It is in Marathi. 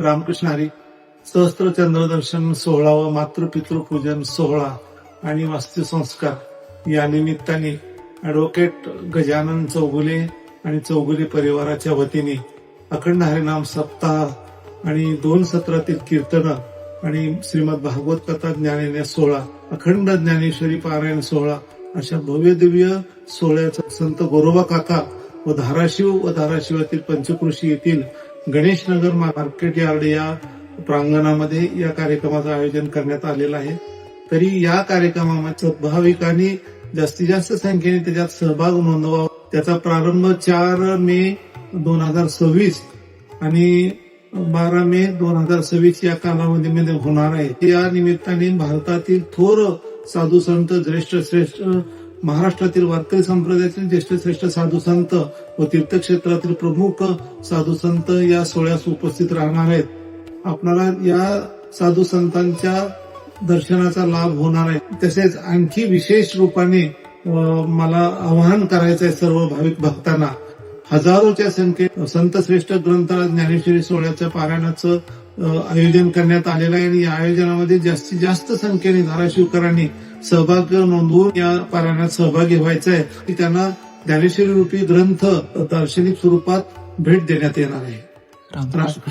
रामकृष्ण हरी. सहस्त्र चंद्रदर्शन सोहळा व मातृपितृपूजन सोहळा आणि वास्तुसंस्कार या निमित्ताने ॲडव्होकेट गजानन चौगुले आणि चौगुले परिवाराच्या वतीने अखंड हरिनाम सप्ताह आणि 2 सत्रातील कीर्तन आणि श्रीमद भागवत कथा ज्ञानेने सोहळा, अखंड ज्ञानेश्वरी पारायण सोहळा अशा भव्य दिव्य सोहळ्याचा संत गोरोबा काका व धाराशिवातील पंचकृषी येथील गणेशनगर मार्केट यार्ड या प्रांगणामध्ये या कार्यक्रमाचं आयोजन करण्यात आलेलं आहे. तरी या कार्यक्रमामध्ये भाविकांनी जास्तीत जास्त संख्येने त्याच्यात सहभाग नोंदवावा. त्याचा प्रारंभ 4 मे 2026 आणि 12 मे 2026 या कालावधीमध्ये होणार आहे. या निमित्ताने भारतातील थोर साधू संत, श्रेष्ठ महाराष्ट्रातील वारकरी संप्रदायातील श्रेष्ठ साधू संत व तीर्थक्षेत्रातील प्रमुख साधू संत या सोहळ्यास उपस्थित राहणार आहेत. आपल्याला या साधू संतांच्या दर्शनाचा लाभ होणार आहे. तसेच आणखी विशेष रूपाने मला आवाहन करायचं आहे सर्व भाविक भक्तांना. हजारोच्या संख्येत संत श्रेष्ठ ग्रंथराज ज्ञानेश्वरी सोहळ्याच्या पारायणाचं आयोजन करण्यात आलेलं आहे आणि या आयोजनामध्ये जास्तीत जास्त संख्येने धाराशिवकरांनी सहभाग नोंदवून या पारायणात सहभागी व्हायचं आहे की त्यांना ज्ञानेश्वरी रूपी ग्रंथ दार्शनिक स्वरूपात भेट देण्यात येणार आहे. रामकृष्ण.